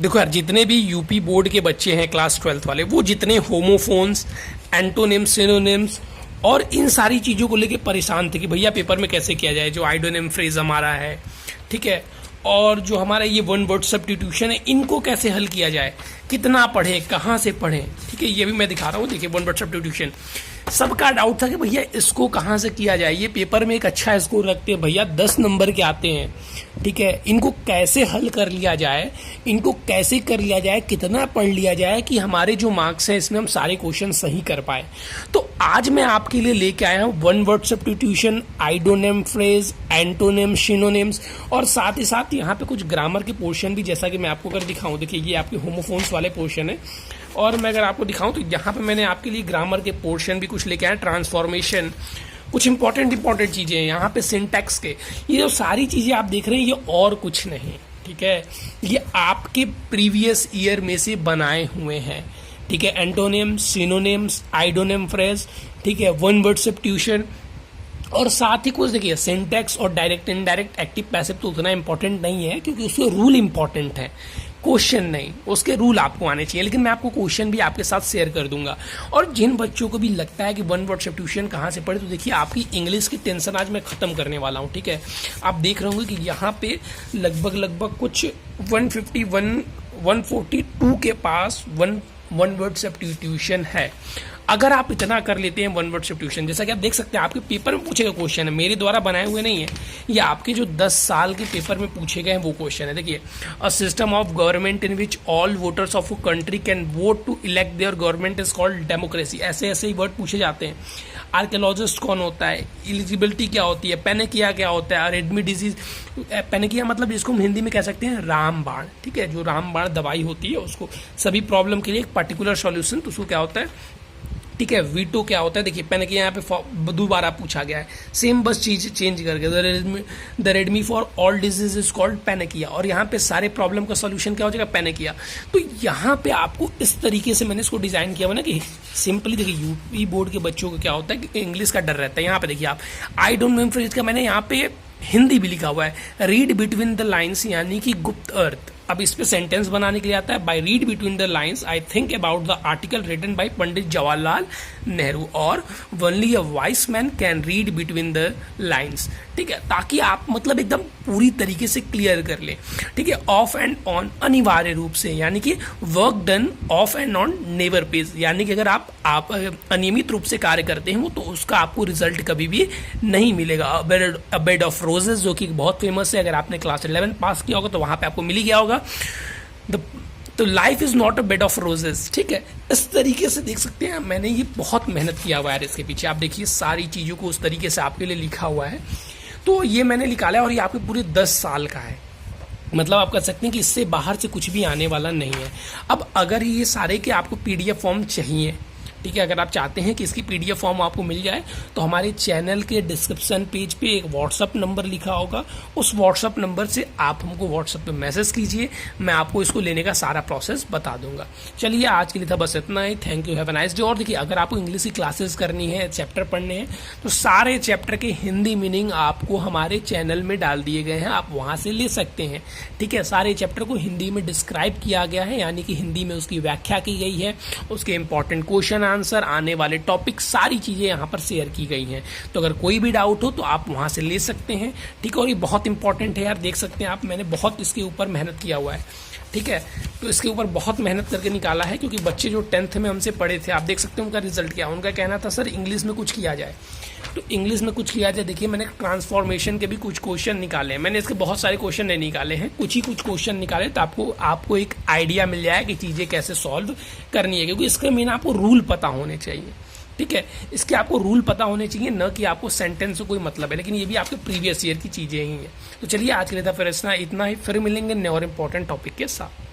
देखो यार, जितने भी यूपी बोर्ड के बच्चे हैं क्लास 12th वाले, वो जितने होमोफोन्स, एंटोनिम्स, सिनोनिम्स और इन सारी चीज़ों को लेके परेशान थे कि भैया पेपर में कैसे किया जाए, जो आइडोनिम फ्रेज हमारा है, ठीक है, और जो हमारा ये वन वर्ड सब्स्टिट्यूशन है, इनको कैसे हल किया जाए, कितना पढ़े, कहाँ से पढ़ें, ठीक है, ये भी मैं दिखा रहा हूँ। देखिए वन वर्ड सब्स्टिट्यूशन, सबका डाउट था कि भैया इसको कहाँ से किया जाए, ये पेपर में एक अच्छा स्कोर रखते हैं भैया, 10 नंबर के आते हैं, ठीक है, इनको कैसे हल कर लिया जाए, इनको कैसे कर लिया जाए, कितना पढ़ लिया जाए कि हमारे जो मार्क्स हैं इसमें हम सारे क्वेश्चन सही कर पाए। तो आज मैं आपके लिए लेके आया हूँ one word substitution, idiom phrase, antonym, synonyms और साथ ही साथ यहाँ पे कुछ ग्रामर के पोर्शन भी, जैसा कि मैं आपको अगर दिखाऊं, देखिए ये आपके होमोफोन्स वाले पोर्शन है, और मैं अगर आपको दिखाऊं तो यहाँ पे मैंने आपके लिए ग्रामर के पोर्शन भी कुछ लेके आया, ट्रांसफॉर्मेशन, कुछ इंपॉर्टेंट चीजें हैं यहाँ पे, सिंटैक्स के, ये जो सारी चीजें आप देख रहे हैं ये और कुछ नहीं, ठीक है, ये आपके प्रीवियस ईयर में से बनाए हुए हैं, ठीक है, एंटोनिम्स, सिनोनिम्स, आइडोनिम फ्रेज, ठीक है, वन वर्ड सब्स्टिट्यूशन और साथ ही कुछ देखिए सिंटैक्स और डायरेक्ट इनडायरेक्ट एक्टिव पैसिव तो उतना इंपॉर्टेंट नहीं है क्योंकि उसके रूल इंपॉर्टेंट है, क्वेश्चन नहीं, उसके रूल आपको आने चाहिए, लेकिन मैं आपको क्वेश्चन भी आपके साथ शेयर कर दूंगा। और जिन बच्चों को भी लगता है कि वन वर्ड सब्स्टिट्यूशन कहाँ से पढ़े, तो देखिए आपकी इंग्लिश की टेंशन आज मैं खत्म करने वाला हूँ, ठीक है। आप देख रहे होंगे कि यहाँ पे लगभग कुछ 142 के पास वन वर्ड सब्स्टिट्यूशन है। अगर आप इतना कर लेते हैं वन वर्ड सब्स्टिट्यूशन, जैसा कि आप देख सकते हैं आपके पेपर में पूछे गए क्वेश्चन है, मेरे द्वारा बनाए हुए नहीं है, ये आपके जो 10 साल के पेपर में पूछे गए हैं वो क्वेश्चन है। देखिए, a system of government in which all voters of a country can vote to elect their government is called democracy. ऐसे ही वर्ड पूछे जाते हैं। आर्कियोलॉजिस्ट कौन होता है, एलिजिबिलिटी क्या होती है, पेनिकिया क्या होता है, रेडमी डिजीज, पेनिकिया मतलब जिसको हम हिंदी में कह सकते हैं रामबाण, ठीक है, जो रामबाण दवाई होती है उसको, सभी प्रॉब्लम के लिए एक पर्टिकुलर सॉल्यूशन, तो उसको क्या होता है, ठीक है, वीटो क्या होता है। देखिए पेनिकिया यहाँ पे दोबारा पूछा गया है, सेम बस चीज चेंज करके, द रेडमी for all disease is called panacea, और यहाँ पे सारे प्रॉब्लम का सॉल्यूशन क्या हो जाएगा, पेनिकिया। तो यहाँ पे आपको इस तरीके से मैंने इसको डिजाइन किया हुआ ना कि सिंपली देखिए यूपी बोर्ड के बच्चों को क्या होता है कि इंग्लिश का डर रहता है। यहाँ पे देखिए आप आई डोंट नो फ्रेज का मैंने यहाँ पे हिंदी भी लिखा हुआ है, रीड बिटवीन द लाइन्स, यानी कि गुप्त अर्थ। अब इस पे सेंटेंस बनाने के लिए आता है, by read between the lines I think about the article written by Pandit Jawaharlal Nehru, और only a wise man can read between the lines, ठीक है, ताकि आप मतलब एकदम पूरी तरीके से क्लियर कर ले, ठीक है। ऑफ एंड ऑन अनिवार्य रूप से, यानी कि work done of and on never page, यानी कि अगर आप अनियमित रूप से कार्य करते हैं तो उसका आपको रिजल्ट कभी भी नहीं मिलेगा। अ बेड ऑफ रोजेस, जो कि बहुत फेमस है, अगर आपने क्लास 11 पास किया होगा तो वहां पे आपको मिल ही गया होगा। तो life is not a bed of roses, ठीक है। इस तरीके से देख सकते हैं मैंने ये बहुत मेहनत किया हुआ है इसके पीछे, आप देखिए सारी चीजों को उस तरीके से आपके लिए लिखा हुआ है। तो ये मैंने निकाला है और ये आपके पूरे 10 साल का है, मतलब आप कह सकते हैं कि इससे बाहर से कुछ भी आने वाला नहीं है। अब अगर ये सारे के आपको पीडीएफ फॉर्म चाहिए, ठीक है, अगर आप चाहते हैं कि इसकी पीडीएफ फॉर्म आपको मिल जाए तो हमारे चैनल के डिस्क्रिप्शन पेज पे एक व्हाट्सअप नंबर लिखा होगा, उस व्हाट्सअप नंबर से आप हमको व्हाट्सअप पे मैसेज कीजिए, मैं आपको इसको लेने का सारा प्रोसेस बता दूंगा। चलिए आज के लिए था बस इतना ही, thank you, have a nice day. और देखिए अगर आपको इंग्लिश की क्लासेस करनी है, चैप्टर पढ़ने हैं, तो सारे चैप्टर के हिंदी मीनिंग आपको हमारे चैनल में डाल दिए गए हैं, आप वहाँ से ले सकते हैं, ठीक है। सारे चैप्टर को हिंदी में डिस्क्राइब किया गया है, यानी कि हिंदी में उसकी व्याख्या की गई है, उसके इंपॉर्टेंट क्वेश्चन आंसर, आने वाले टॉपिक, सारी चीजें यहाँ पर शेयर की गई हैं। तो अगर कोई भी डाउट हो तो आप वहां से ले सकते हैं, ठीक है। और ये बहुत इंपॉर्टेंट है यार, देख सकते हैं आप, मैंने बहुत इसके ऊपर मेहनत किया हुआ है, ठीक है। तो इसके ऊपर बहुत मेहनत करके निकाला है, क्योंकि बच्चे जो 10th में हमसे पढ़े थे, आप देख सकते हैं उनका रिजल्ट क्या, उनका कहना था सर इंग्लिश में कुछ किया जाए, तो इंग्लिश में कुछ किया जाए। देखिए मैंने ट्रांसफॉर्मेशन के भी कुछ क्वेश्चन निकाले हैं, मैंने इसके बहुत सारे क्वेश्चन नहीं निकाले हैं, कुछ क्वेश्चन निकाले, तो आपको एक आइडिया मिल जाए कि चीजें कैसे सॉल्व करनी है, क्योंकि इसके मेन आपको रूल पता होने चाहिए, ठीक है। इसके आपको रूल पता होने चाहिए, न कि आपको सेंटेंस से कोई मतलब है, लेकिन ये भी आपके प्रीवियस ईयर की चीजें ही हैं। तो चलिए आज के लिए था फिर इतना ही, फिर मिलेंगे नए और इंपॉर्टेंट टॉपिक के साथ।